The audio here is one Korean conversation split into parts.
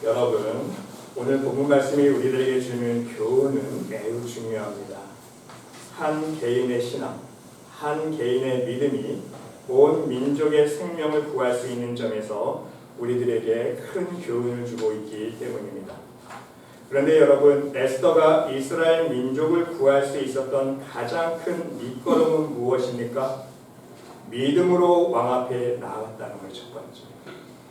여러분, 오늘 본문 말씀이 우리들에게 주는 교훈은 매우 중요합니다. 한 개인의 신앙, 한 개인의 믿음이 온 민족의 생명을 구할 수 있는 점에서 우리들에게 큰 교훈을 주고 있기 때문입니다. 그런데 여러분, 에스더가 이스라엘 민족을 구할 수 있었던 가장 큰 밑거름은 무엇입니까? 믿음으로 왕 앞에 나아갔다는 걸 첫 번째.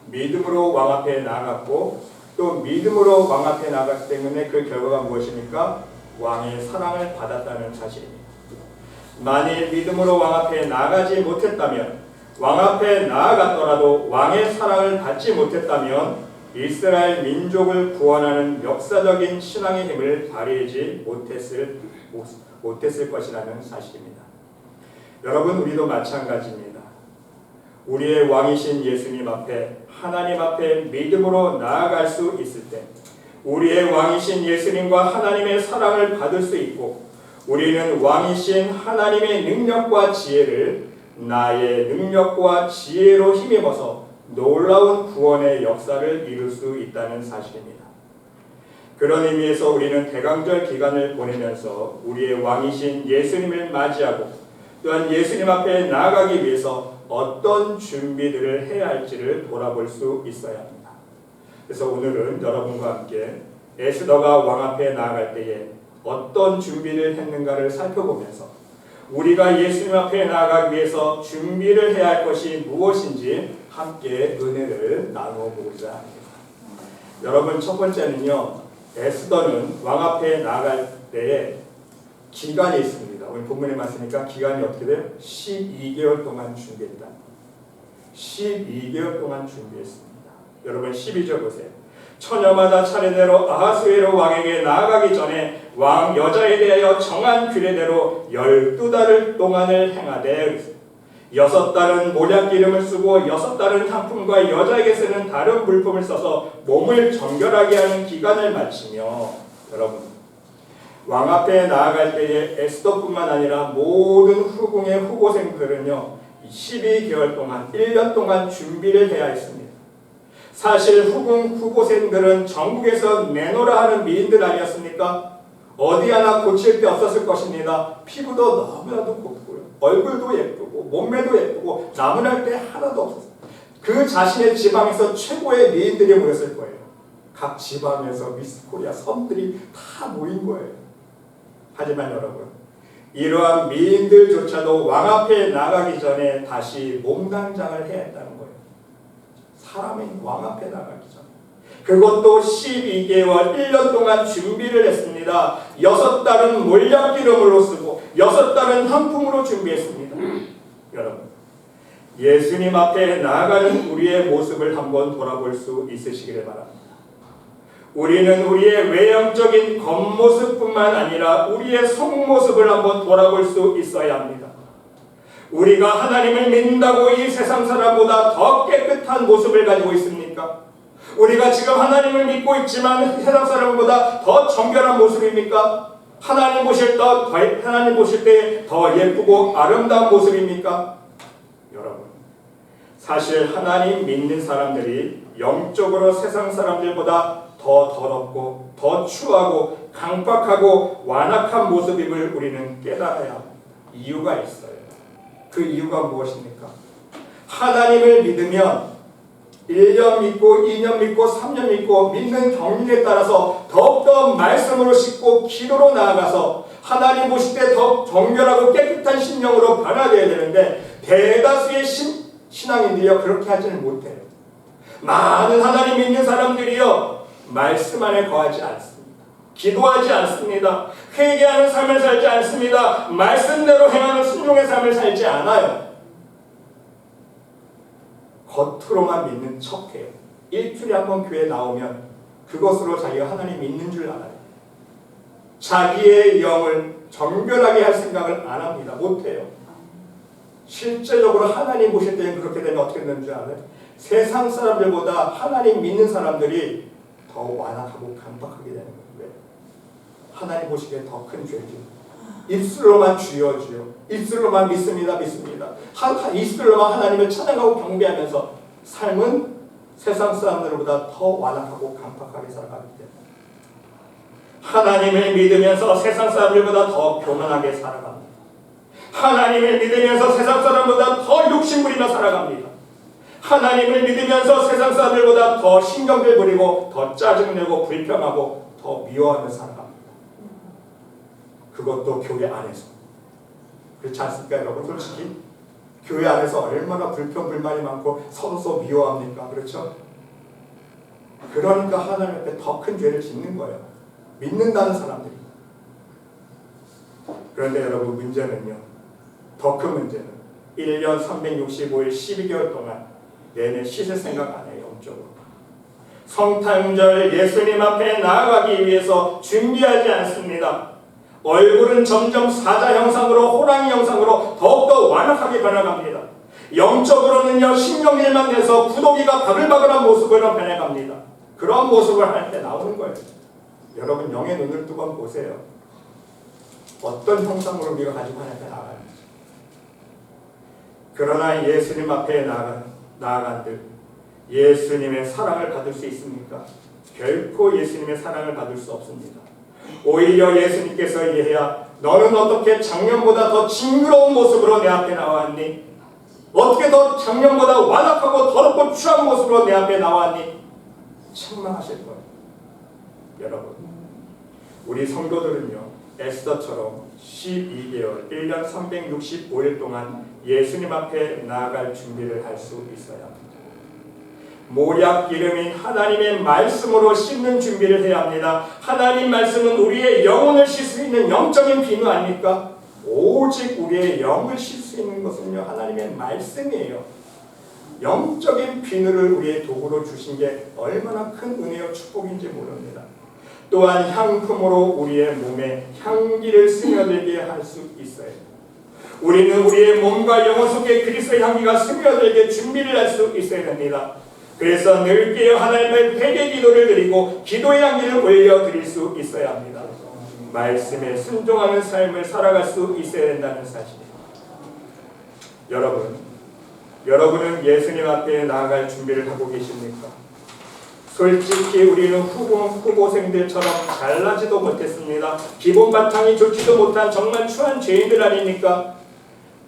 믿음으로 왕 앞에 나아갔고, 또 믿음으로 왕 앞에 나아갔기 때문에 그 결과가 무엇입니까? 왕의 사랑을 받았다는 사실입니다. 만일 믿음으로 왕 앞에 나아가지 못했다면, 왕 앞에 나아갔더라도 왕의 사랑을 받지 못했다면 이스라엘 민족을 구원하는 역사적인 신앙의 힘을 발휘하지 못했을 것이라는 사실입니다. 여러분, 우리도 마찬가지입니다. 우리의 왕이신 예수님 앞에, 하나님 앞에 믿음으로 나아갈 수 있을 때 우리의 왕이신 예수님과 하나님의 사랑을 받을 수 있고, 우리는 왕이신 하나님의 능력과 지혜를 나의 능력과 지혜로 힘입어서 놀라운 구원의 역사를 이룰 수 있다는 사실입니다. 그런 의미에서 우리는 대강절 기간을 보내면서 우리의 왕이신 예수님을 맞이하고 또한 예수님 앞에 나아가기 위해서 어떤 준비들을 해야 할지를 돌아볼 수 있어야 합니다. 그래서 오늘은 여러분과 함께 에스더가 왕 앞에 나아갈 때에 어떤 준비를 했는가를 살펴보면서 우리가 예수님 앞에 나아가기 위해서 준비를 해야 할 것이 무엇인지 함께 은혜를 나누어 보고자 합니다. 여러분, 첫 번째는요, 에스더는 왕 앞에 나아갈 때에 기간이 있습니다. 오늘 본문에 말씀이니까 기간이 어떻게 돼요? 12개월 동안 준비했다. 12개월 동안 준비했습니다. 여러분, 12절 보세요. 처녀마다 차례대로 아하수에로 왕에게 나아가기 전에 왕 여자에 대하여 정한 규례대로 12달을 동안을 행하되 6달은 몰약기름을 쓰고 6달은 향품과 여자에게 쓰는 다른 물품을 써서 몸을 정결하게 하는 기간을 마치며, 여러분, 왕 앞에 나아갈 때에 에스더뿐만 아니라 모든 후궁의 후보생들은요 12개월 동안 1년 동안 준비를 해야 했습니다. 사실 후궁 후보생들은 전국에서 내노라 하는 미인들 아니었습니까? 어디 하나 고칠 게 없었을 것입니다. 피부도 너무나도 곱고요, 얼굴도 예쁘고 몸매도 예쁘고 나무랄 게 하나도 없었어요. 그 자신의 지방에서 최고의 미인들이 모였을 거예요. 각 지방에서 미스 코리아 섬들이 다 모인 거예요. 하지만 여러분, 이러한 미인들조차도 왕 앞에 나가기 전에 다시 몸단장을 해야 했다는 거예요. 사람이 왕 앞에 나가기 전에. 그것도 12개월, 1년 동안 준비를 했습니다. 6달은 몰약기름으로 쓰고 6달은 향품으로 준비했습니다. 여러분, 예수님 앞에 나아가는 우리의 모습을 한번 돌아볼 수 있으시기를 바랍니다. 우리는 우리의 외형적인 겉모습뿐만 아니라 우리의 속모습을 한번 돌아볼 수 있어야 합니다. 우리가 하나님을 믿는다고 이 세상 사람보다 더 깨끗한 모습을 가지고 있습니까? 우리가 지금 하나님을 믿고 있지만 세상 사람보다 더 정결한 모습입니까? 하나님 보실 때 더 예쁘고 아름다운 모습입니까? 여러분, 사실 하나님 믿는 사람들이 영적으로 세상 사람들보다 더 더럽고 더 추하고 강박하고 완악한 모습임을 우리는 깨달아야 합니다. 이유가 있어요. 그 이유가 무엇입니까? 하나님을 믿으면 1년 믿고 2년 믿고 3년 믿고 믿는 경륜에 따라서 더욱더 말씀으로 싣고 기도로 나아가서 하나님 보실 때 더 정결하고 깨끗한 심령으로 변화되어야 되는데 대다수의 신앙인들이요 그렇게 하지는 못해요. 많은 하나님 믿는 사람들이요 말씀 안에 거하지 않습니다. 기도하지 않습니다. 회개하는 삶을 살지 않습니다. 말씀대로 행하는 순종의 삶을 살지 않아요. 겉으로만 믿는 척해요. 일주일에 한 번 교회 나오면 그것으로 자기가 하나님 믿는 줄 알아요. 자기의 영을 정결하게 할 생각을 안 합니다. 못해요. 실제적으로 하나님 보실 때는 그렇게 되면 어떻게 되는 줄 알아요? 세상 사람들보다 하나님 믿는 사람들이 더 완악하고 강박하게 되는 거예요. 왜? 하나님 보시기에 더 큰 죄죠. 입술로만 주여 주여, 입술로만 믿습니다 믿습니다, 입술로만 하나님을 찬양하고 경배하면서 삶은 세상 사람들보다 더 완악하고 강팍하게 살아가기 때문에 하나님을 믿으면서 세상 사람들보다 더 교만하게 살아갑니다. 하나님을 믿으면서 세상 사람보다 더 욕심부리며 살아갑니다. 하나님을 믿으면서 세상 사람들보다 더 신경질 부리고 더 짜증내고 불평하고 더 미워하며 살아갑니다. 그것도 교회 안에서. 그렇지 않습니까 여러분? 솔직히 교회 안에서 얼마나 불평불만이 많고 서로 미워합니까? 그렇죠? 그러니까 하나님 앞에 더 큰 죄를 짓는 거예요. 믿는다는 사람들이. 그런데 여러분 문제는요. 더 큰 문제는 1년 365일 12개월 동안 내내 씻을 생각 안 해요. 영적으로. 성탄절 예수님 앞에 나아가기 위해서 준비하지 않습니다. 얼굴은 점점 사자 형상으로 호랑이 형상으로 더욱더 완악하게 변해갑니다. 영적으로는요 신경질만 내서 구더기가 바글바글한 모습으로 변해갑니다. 그런 모습을 할 때 나오는 거예요. 여러분 영의 눈을 뜨고 한번 보세요. 어떤 형상으로 우리가 가지고 하나님께 나아가는지. 그러나 예수님 앞에 나아간들 예수님의 사랑을 받을 수 있습니까? 결코 예수님의 사랑을 받을 수 없습니다. 오히려 예수님께서 얘야 너는 어떻게 작년보다 더 징그러운 모습으로 내 앞에 나왔니? 어떻게 더 작년보다 완악하고 더럽고 추한 모습으로 내 앞에 나왔니? 책망하실 거예요. 여러분 우리 성도들은요 에스더처럼 12개월 1년 365일 동안 예수님 앞에 나아갈 준비를 할 수 있어야 합니다. 모략 기름인 하나님의 말씀으로 씻는 준비를 해야 합니다. 하나님 말씀은 우리의 영혼을 씻을 수 있는 영적인 비누 아닙니까? 오직 우리의 영을 씻을 수 있는 것은요 하나님의 말씀이에요. 영적인 비누를 우리의 도구로 주신 게 얼마나 큰 은혜와 축복인지 모릅니다. 또한 향품으로 우리의 몸에 향기를 스며들게 할 수 있어요. 우리는 우리의 몸과 영혼 속에 그리스도의 향기가 스며들게 준비를 할 수 있어야 됩니다. 그래서 늘 깨어 하나님의 회개 기도를 드리고 기도의 향기를 올려드릴 수 있어야 합니다. 말씀에 순종하는 삶을 살아갈 수 있어야 된다는 사실입니다. 여러분은 예수님 앞에 나아갈 준비를 하고 계십니까? 솔직히 우리는 후보생들처럼 잘나지도 못했습니다. 기본 바탕이 좋지도 못한 정말 추한 죄인들 아닙니까?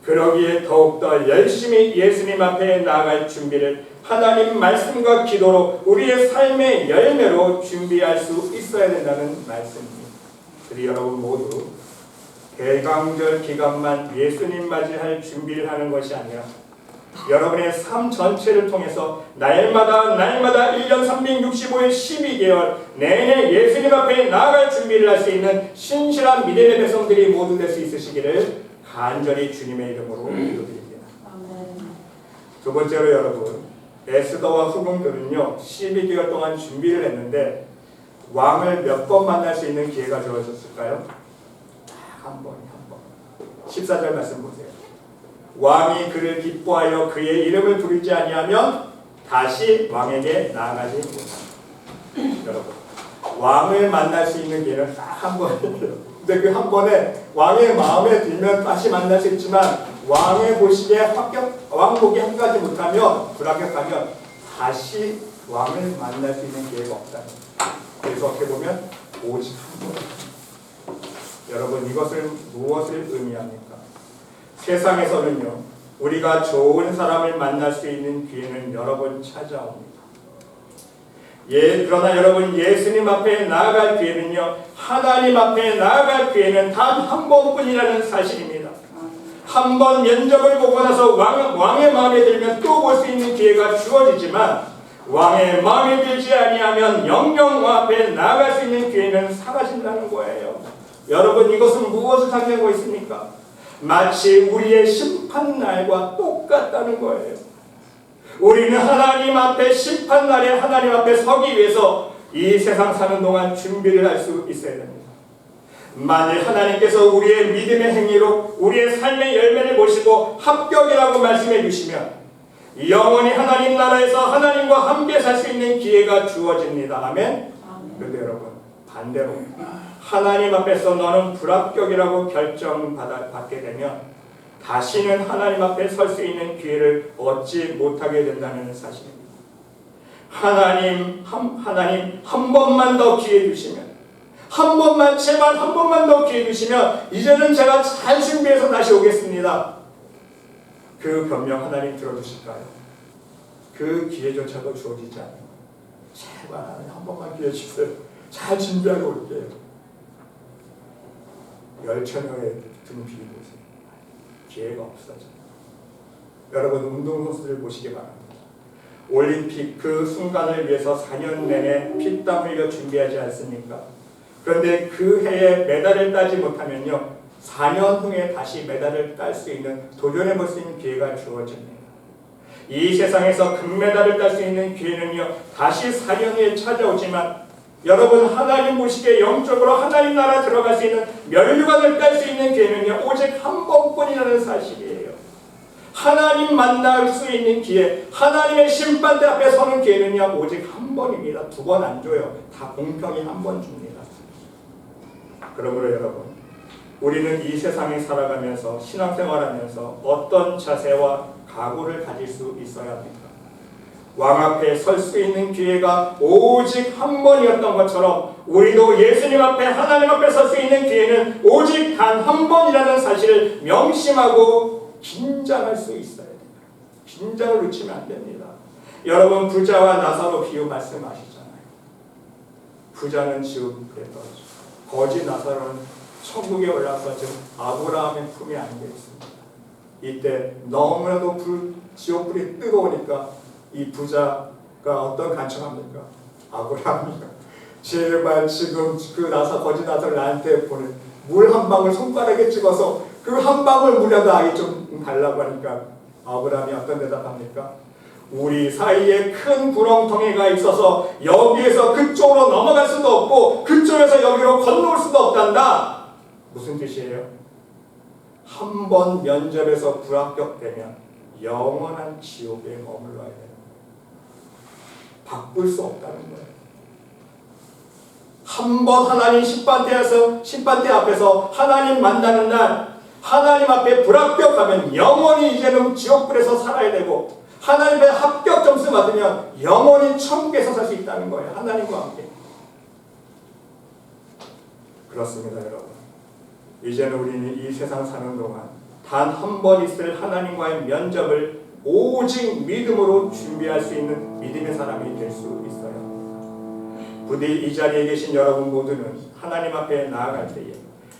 그러기에 더욱더 열심히 예수님 앞에 나아갈 준비를 하나님 말씀과 기도로 우리의 삶의 열매로 준비할 수 있어야 된다는 말씀입니다. 그리고 여러분 모두 대강절 기간만 예수님 맞이할 준비를 하는 것이 아니라 여러분의 삶 전체를 통해서 날마다 1년 365일 12개월 내내 예수님 앞에 나아갈 준비를 할 수 있는 신실한 믿음의 백성들이 모두 될 수 있으시기를 간절히 주님의 이름으로 기도드립니다. 두 번째로 여러분 에스더와 후궁들은요 12개월 동안 준비를 했는데 왕을 몇 번 만날 수 있는 기회가 주어졌을까요? 한 번. 14절 말씀 보세요. 왕이 그를 기뻐하여 그의 이름을 부르지 아니하면 다시 왕에게 나아가지 못합니다. 여러분 왕을 만날 수 있는 기회는 딱 한 번이에요. 근데 그 한 번에 왕의 마음에 들면 다시 만날 수 있지만 왕의 보시기에 왕복이 합격하지 못하면 불합격하면 다시 왕을 만날 수 있는 기회가 없다. 그래서 어떻게 보면 오직 한 번. 여러분 이것을 무엇을 의미합니까? 세상에서는요 우리가 좋은 사람을 만날 수 있는 기회는 여러 번 찾아옵니다. 그러나 여러분 예수님 앞에 나아갈 기회는요 하나님 앞에 나아갈 기회는 단 한 번뿐이라는 사실입니다. 한 번 면접을 보고 나서 왕의 마음에 들면 또 볼 수 있는 기회가 주어지지만 왕의 마음에 들지 아니하면 영영 왕 앞에 나아갈 수 있는 기회는 사라진다는 거예요. 여러분 이것은 무엇을 상징하고 있습니까? 마치 우리의 심판날과 똑같다는 거예요. 우리는 하나님 앞에 심판날에 하나님 앞에 서기 위해서 이 세상 사는 동안 준비를 할 수 있어야 됩니다. 만일 하나님께서 우리의 믿음의 행위로 우리의 삶의 열매를 보시고 합격이라고 말씀해 주시면 영원히 하나님 나라에서 하나님과 함께 살 수 있는 기회가 주어집니다. 아멘? 그런데 여러분 반대로 하나님 앞에서 너는 불합격이라고 결정받게 되면 다시는 하나님 앞에 설 수 있는 기회를 얻지 못하게 된다는 사실입니다. 하나님 한 번만 더 기회 주시면, 한 번만, 제발 한 번만 더 기회 주시면 이제는 제가 잘 준비해서 다시 오겠습니다. 그 변명 하나님 들어주실까요? 그 기회조차도 주어지지 않는 거예요. 제발 하나님 한 번만 기회 주세요. 잘 준비하고 올게요. 열처녀의 등 비유 보세요. 기회가 없어져요. 여러분, 운동선수들 보시기 바랍니다. 올림픽 그 순간을 위해서 4년 내내 피땀 흘려 준비하지 않습니까? 그런데 그 해에 메달을 따지 못하면요, 4년 후에 다시 메달을 딸 수 있는, 도전해 볼 수 있는 기회가 주어집니다. 이 세상에서 금메달을 딸 수 있는 기회는요, 다시 4년 후에 찾아오지만, 여러분, 하나님 보시기에 영적으로 하나님 나라 들어갈 수 있는, 면류관을 딸 수 있는 기회는요, 오직 한 번뿐이라는 사실이에요. 하나님 만날 수 있는 기회, 하나님의 심판대 앞에 서는 기회는요, 오직 한 번입니다. 2번 안 줘요. 다 공평히 한 번 줍니다. 그러므로 여러분, 우리는 이 세상에 살아가면서, 신앙생활하면서 어떤 자세와 각오를 가질 수 있어야 합니까? 왕 앞에 설 수 있는 기회가 오직 한 번이었던 것처럼, 우리도 예수님 앞에, 하나님 앞에 설 수 있는 기회는 오직 단 한 번이라는 사실을 명심하고 긴장할 수 있어야 됩니다. 긴장을 놓치면 안 됩니다. 여러분, 부자와 나사로 비유 말씀하시잖아요. 부자는 지옥불에 떨어져, 거지 나사로는 천국에 올라서 지금 아브라함의 품에 안겨 있습니다. 이때 너무나도 지옥불이 뜨거우니까 이 부자가 어떤 간청합니까? 아브라함이요, 제발 지금 그 거지 나사를 나한테 보내, 물 한 방울 손가락에 찍어서 그 한 방울 물에다 아이 좀 달라고 하니까 아브라함이 어떤 대답합니까? 우리 사이에 큰 구렁텅이가 있어서 여기에서 그쪽으로 넘어갈 수도 없고 그쪽에서 여기로 건너올 수도 없단다. 무슨 뜻이에요? 한 번 면접에서 불합격되면 영원한 지옥에 머물러야 돼요. 바꿀 수 없다는 거예요. 한 번 하나님 심판대 앞에서 하나님 만나는 날, 하나님 앞에 불합격하면 영원히 이제는 지옥불에서 살아야 되고, 하나님의 합격 점수 받으면 영원히 천국에서 살 수 있다는 거예요. 하나님과 함께. 그렇습니다, 여러분. 이제는 우리는 이 세상 사는 동안 단 한 번 있을 하나님과의 면접을 오직 믿음으로 준비할 수 있는 믿음의 사람이 될 수 있어요. 부디 이 자리에 계신 여러분 모두는 하나님 앞에 나아갈 때에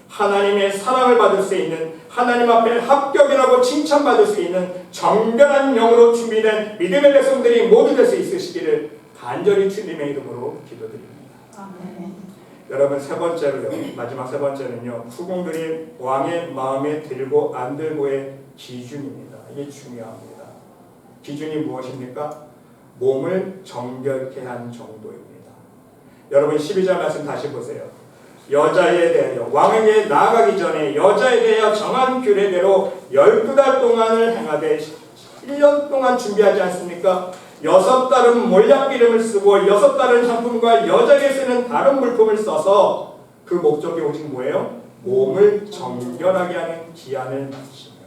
하나님의 사랑을 받을 수 있는, 하나님 앞에 합격이라고 칭찬받을 수 있는 정결한 영으로 준비된 믿음의 백성들이 모두 될 수 있으시기를 간절히 주님의 이름으로 기도드립니다. 아멘. 여러분, 세 번째로요, 마지막 세 번째는요, 후궁들이 왕의 마음에 들고 안 들고의 기준입니다. 이게 중요합니다. 기준이 무엇입니까? 몸을 정결케 한 정도입니다. 여러분, 12절 말씀 다시 보세요. 여자에 대하여, 왕에게 나아가기 전에 여자에 대하여 정한 규례대로 12달 동안을 행하되 1년 동안 준비하지 않습니까? 6달은 몰약기름을 쓰고 6달은 향품과 여자에게 쓰는 다른 물품을 써서, 그 목적이 오직 뭐예요? 몸을 정결하게 하는 기한을 마칩니다.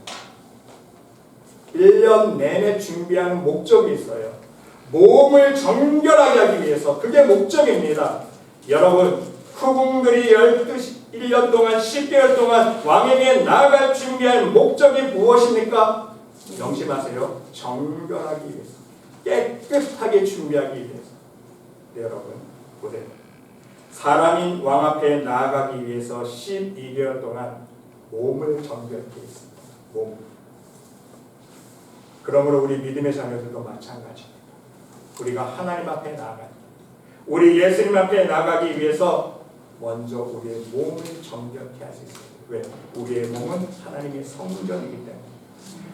1년 내내 준비하는 목적이 있어요. 몸을 정결하게 하기 위해서, 그게 목적입니다. 여러분, 후궁들이 1년 동안, 10개월 동안 왕에게 나아갈 준비할 목적이 무엇입니까? 명심하세요. 정결하기 위해서, 깨끗하게 준비하기 위해서. 네, 여러분, 보세요. 사람이 왕 앞에 나아가기 위해서 12개월 동안 몸을 정결케 했습니다. 몸. 그러므로 우리 믿음의 자녀들도 마찬가지입니다. 우리가 하나님 앞에 나아가기, 우리 예수님 앞에 나아가기 위해서 먼저 우리의 몸을 정결케 할 수 있어요. 왜? 우리의 몸은 하나님의 성전이기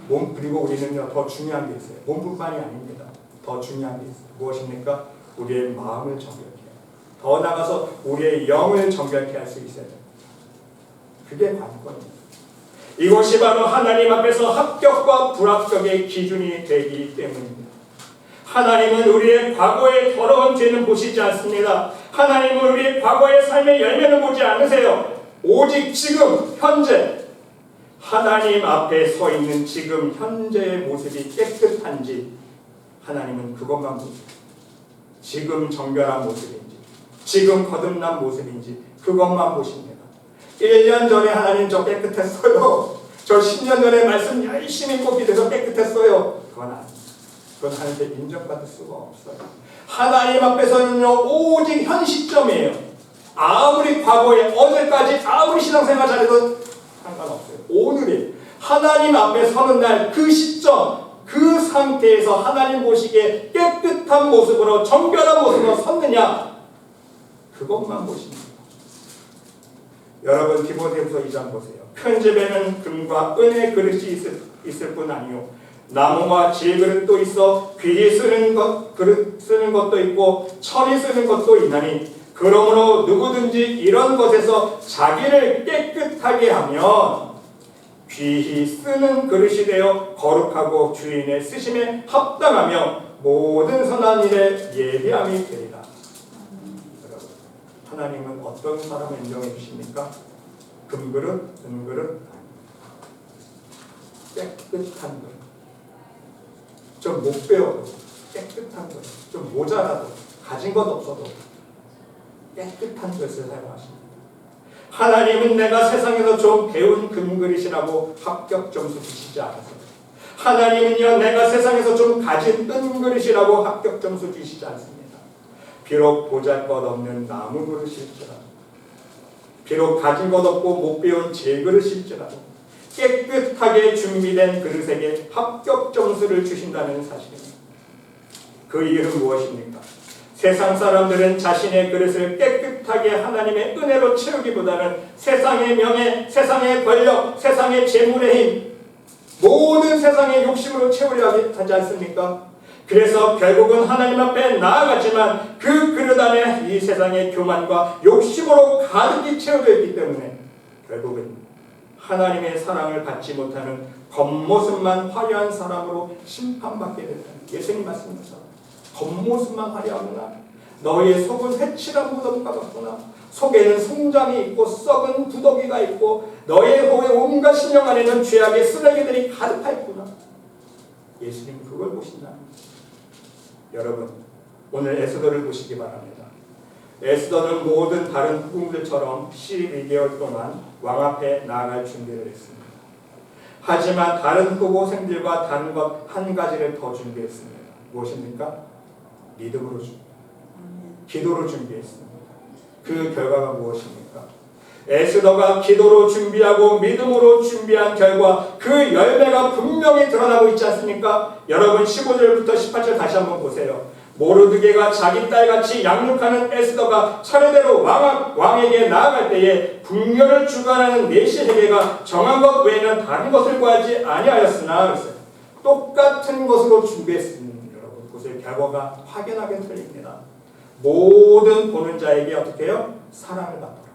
때문에. 그리고 우리는요, 더 중요한 게 있어요. 몸뿐만이 아닙니다. 더 중요한 게 있어요. 무엇입니까? 우리의 마음을 정결케 해요. 더 나아가서 우리의 영을 정결케 할 수 있어야 돼요. 그게 관건입니다. 이것이 바로 하나님 앞에서 합격과 불합격의 기준이 되기 때문입니다. 하나님은 우리의 과거의 더러운 죄는 보시지 않습니다. 하나님은 우리의 과거의 삶의 열매는 보지 않으세요. 오직 지금, 현재, 하나님 앞에 서 있는 지금 현재의 모습이 깨끗한지 하나님은 그것만 보세요. 지금 정결한 모습인지, 지금 거듭난 모습인지 그것만 보십니다. 1년 전에 하나님 저 깨끗했어요. 저 10년 전에 말씀 열심히 읽고 기도해서 깨끗했어요. 그건 아니에요. 그건 하나님께 인정받을 수가 없어요. 하나님 앞에서는요 오직 현 시점이에요. 아무리 과거에 어제까지 아무리 신앙생활 잘해도 상관없어요. 오늘이 하나님 앞에 서는 날 그 시점 그 상태에서 하나님 보시기에 깨끗한 모습으로 정결한 모습으로 섰느냐 그것만 보십니다. 여러분 디모데후서 2장 보세요. 큰 집에는 금과 은의 그릇이 있을 뿐 아니요 나무와 질그릇도 있어 귀히 쓰는 것도 있고 천이 쓰는 것도 있나니 그러므로 누구든지 이런 것에서 자기를 깨끗하게 하면 귀히 쓰는 그릇이 되어 거룩하고 주인의 쓰심에 합당하며 모든 선한 일에 예비함이 되리라. 여러분, 하나님은 어떤 사람을 인정해 주십니까? 금그릇, 은그릇, 깨끗한 그릇. 좀 못 배워도 깨끗한 그릇, 좀 모자라도 가진 것 없어도 깨끗한 것을 사용하십니다. 하나님은 내가 세상에서 좀 배운 금그릇이라고 합격 점수 주시지 않으세요. 하나님은요 내가 세상에서 좀 가진 은그릇이라고 합격 점수 주시지 않습니다. 비록 보잘것없는 나무 그릇일지라도, 비록 가진 것 없고 못 배운 질그릇일지라도 깨끗하게 준비된 그릇에게 합격 점수를 주신다는 사실입니다. 그 이유는 무엇입니까? 세상 사람들은 자신의 그릇을 깨끗하게 하나님의 은혜로 채우기보다는 세상의 명예, 세상의 권력, 세상의 재물의 힘, 모든 세상의 욕심으로 채우려 하지 않습니까? 그래서 결국은 하나님 앞에 나아갔지만 그 그릇 안에 이 세상의 교만과 욕심으로 가득히 채워져 있기 때문에 결국은 하나님의 사랑을 받지 못하는 겉모습만 화려한 사람으로 심판받게 된다. 예수님 말씀입니다. 겉모습만 화려하구나. 너희의 속은 회칠한 무덤과 같구나. 속에는 송장이 있고 썩은 구더기가 있고 너희의 호의 온갖 신령 안에는 죄악의 쓰레기들이 가득하 있구나. 예수님 그걸 보신다. 여러분 오늘 에스더를 보시기 바랍니다. 에스더는 모든 다른 후궁들처럼 12개월 동안 왕 앞에 나아갈 준비를 했습니다. 하지만 다른 후보생들과 다른 것 한 가지를 더 준비했습니다. 무엇입니까? 믿음으로 기도로 준비했습니다. 그 결과가 무엇입니까? 에스더가 기도로 준비하고 믿음으로 준비한 결과 그 열매가 분명히 드러나고 있지 않습니까? 여러분 15절부터 18절 다시 한번 보세요. 모르드게가 자기 딸같이 양육하는 에스더가 차례대로 왕에게 나아갈 때에 궁녀를 주관하는 내시에게가 정한 것 외에는 다른 것을 구하지 아니하였으나 그랬어요. 똑같은 것으로 준비했습니다. 여러분 보세요. 결과가 확연하게 틀립니다. 모든 보는 자에게 어떻게 해요? 사랑을 받더라.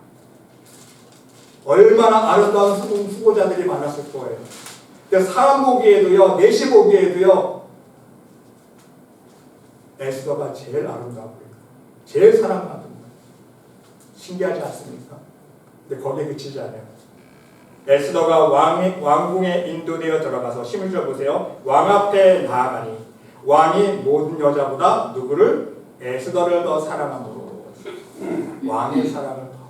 얼마나 아름다운 후보자들이 많았을 거예요. 사람 보기에도요, 내시 보기에도요, 에스더가 제일 아름다워요. 제일 사랑받는 거예요. 신기하지 않습니까? 근데 거기에 그치지 않아요. 에스더가 왕궁에 인도되어 들어가서 11절 보세요. 왕 앞에 나아가니 왕이 모든 여자보다 누구를? 에스더를 더 사랑함으로 왕의 사랑을 더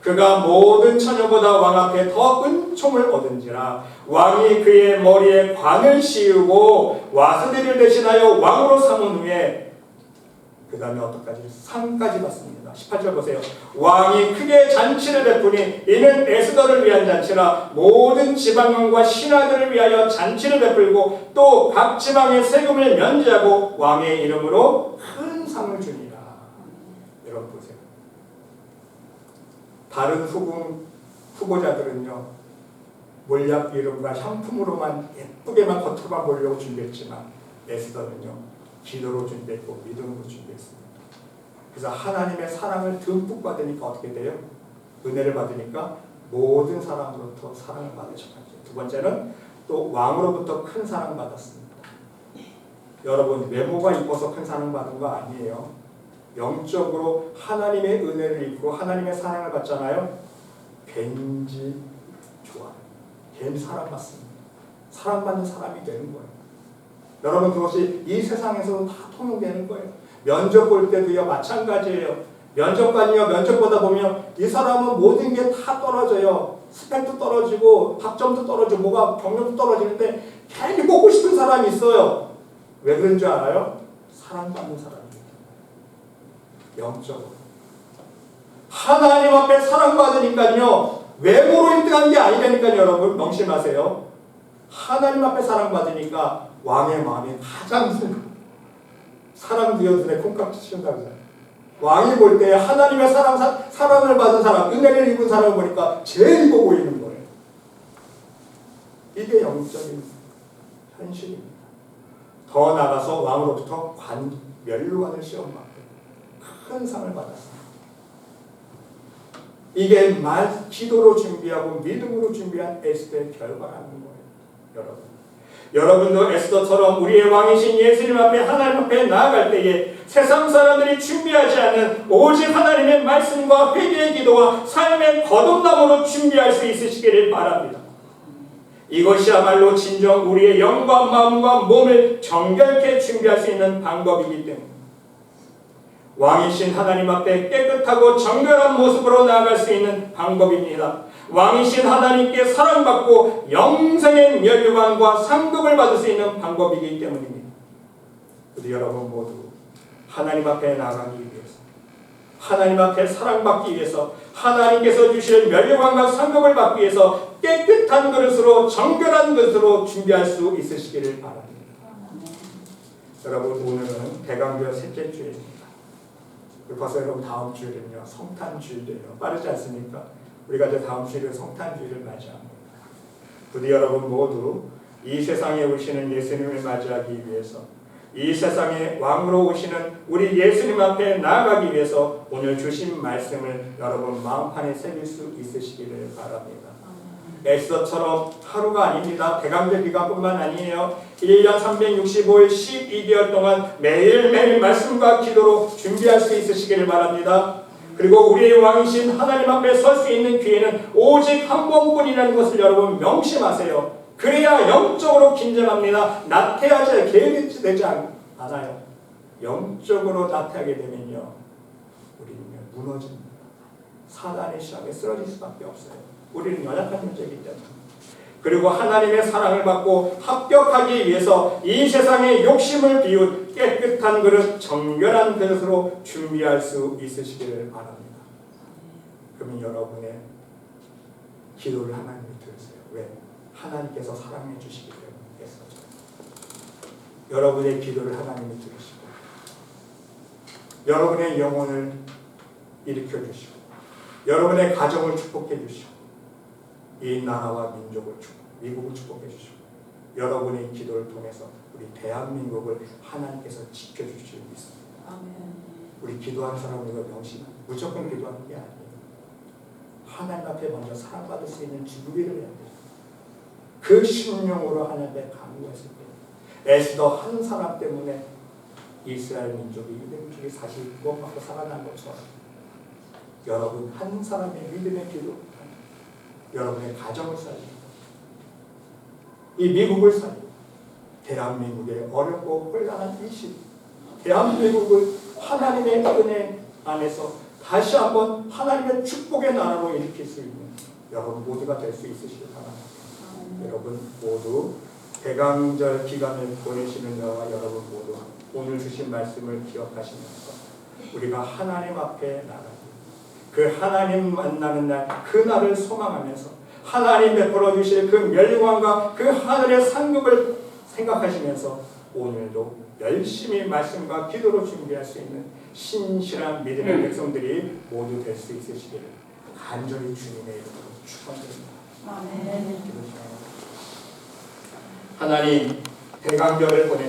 그가 모든 처녀보다 왕 앞에 더 은총을 얻은지라 왕이 그의 머리에 관을 씌우고 와스디를 대신하여 왕으로 삼은 후에 그 다음에 어떡하지? 상까지 받습니다. 18절 보세요. 왕이 크게 잔치를 베푸니 이는 에스더를 위한 잔치라 모든 지방왕과 신하들을 위하여 잔치를 베풀고 또 각 지방의 세금을 면제하고 왕의 이름으로 큰 상을 주니라. 여러분 보세요. 다른 후보자들은요 몰약 이름과 향품으로만 예쁘게만 겉으로만 보려고 준비했지만 에스더는요 기도로 준비했고 믿음으로 준비했습니다. 그래서 하나님의 사랑을 듬뿍 받으니까 어떻게 돼요? 은혜를 받으니까 모든 사람으로부터 사랑을 받을 척하죠. 두 번째는 또 왕으로부터 큰 사랑을 받았습니다. 여러분 외모가 이뻐서 큰 사랑을 받은 거 아니에요. 영적으로 하나님의 은혜를 입고 하나님의 사랑을 받잖아요. 왠지 좋아요. 괜히 사랑받습니다. 사랑받는 사람이 되는 거예요. 여러분 그것이 이 세상에서도 다 통용되는 거예요. 면접 볼 때도요 마찬가지예요. 면접관이요 면접 보다 보면 이 사람은 모든 게 다 떨어져요. 스펙도 떨어지고 학점도 떨어지고 뭐가 경력도 떨어지는데 괜히 뽑고 싶은 사람이 있어요. 왜 그런 줄 알아요? 사랑받는 사람이에요. 영적으로. 하나님 앞에 사랑받으니까요. 외모로 1등한 게 아니라니까요. 여러분 명심하세요. 하나님 앞에 사랑받으니까 왕의 마음이 가장 사랑되어 눈에 콩깍지 씌운다고 해요. 왕이 볼 때 하나님의 사랑을 받은 사람, 은혜를 입은 사람을 보니까 제일 이뻐 보이는 거예요. 이게 영적인 현실입니다. 더 나아가서 왕으로부터 면류관을 시험받고 큰 상을 받았습니다. 이게 기도로 준비하고 믿음으로 준비한 에스더의 결과라는 거예요. 여러분도 에스더처럼 우리의 왕이신 예수님 앞에 하나님 앞에 나아갈 때에 세상 사람들이 준비하지 않는 오직 하나님의 말씀과 회개의 기도와 삶의 거듭남으로 준비할 수 있으시기를 바랍니다. 이것이야말로 진정 우리의 영과 마음과 몸을 정결케 준비할 수 있는 방법이기 때문에 왕이신 하나님 앞에 깨끗하고 정결한 모습으로 나아갈 수 있는 방법입니다. 왕이신 하나님께 사랑받고 영생의 면류관과 상급을 받을 수 있는 방법이기 때문입니다. 우리 여러분 모두 하나님 앞에 나아가기 위해서, 하나님 앞에 사랑받기 위해서, 하나님께서 주실 면류관과 상급을 받기 위해서 깨끗한 그릇으로 정결한 그릇으로 준비할 수 있으시기를 바랍니다. 여러분 오늘은 대강절 셋째 주일입니다. 벌써 여러분 다음 주일은요 성탄주일이에요. 빠르지 않습니까? 우리가 이제 다음 주일은 성탄주일을 맞이합니다. 부디 여러분 모두 이 세상에 오시는 예수님을 맞이하기 위해서, 이 세상에 왕으로 오시는 우리 예수님 앞에 나아가기 위해서 오늘 주신 말씀을 여러분 마음판에 새길 수 있으시기를 바랍니다. 에스더처럼 하루가 아닙니다. 대강절 기간뿐만 아니에요. 1년 365일 12개월 동안 매일매일 말씀과 기도로 준비할 수 있으시기를 바랍니다. 그리고 우리의 왕이신 하나님 앞에 설 수 있는 기회는 오직 한 번뿐이라는 것을 여러분 명심하세요. 그래야 영적으로 긴장합니다. 나태하지 계획되지 않아요. 영적으로 나태하게 되면요 우리는 무너집니다. 사단의 시험에 쓰러질 수밖에 없어요. 우리는 연약한 존재이기 때문에. 그리고 하나님의 사랑을 받고 합격하기 위해서 이 세상의 욕심을 비운 깨끗한 그릇, 정결한 그릇으로 준비할 수 있으시기를 바랍니다. 그러면 여러분의 기도를 하나님이 들으세요. 왜? 하나님께서 사랑해 주시기 때문에. 여러분의 기도를 하나님이 들으시고 여러분의 영혼을 일으켜 주시고 여러분의 가정을 축복해 주시고 이 나라와 민족을 미국을 축복해 주시고 여러분의 기도를 통해서 우리 대한민국을 하나님께서 지켜주실 수 있습니다. 아멘. 우리 기도하는 사람은 이거 명심하고 무조건 기도하는 게 아니에요. 하나님 앞에 먼저 사랑받을 수 있는 준비를 해야 돼요. 그 심령으로 하나님 앞에 간구했을 때 에스더 한 사람 때문에 이스라엘 민족이 유대 민족이 사실 구원받고 살아난 것처럼 여러분 한 사람의 믿음의 기도, 여러분의 가정을 살리고 이 미국을 살리고 대한민국의 어렵고 혼란한 이 시대, 대한민국을 하나님의 은혜 안에서 다시 한번 하나님의 축복의 나라로 일으킬 수 있는 여러분 모두가 될 수 있으시길 바랍니다. 여러분 모두 대강절 기간을 보내시는 저와 여러분 모두 오늘 주신 말씀을 기억하시면서 우리가 하나님 앞에 나가고 그 하나님 만나는 날, 그 날을 소망하면서 하나님 베풀어 주실 그 멸류관과 그 하늘의 상급을 생각하시면서 오늘도 열심히 말씀과 기도로 준비할 수 있는 신실한 믿음의 백성들이 모두 될 수 있으시기를 간절히 주님의 이름으로 축원드립니다. 아멘. 하나님 대강절을 보내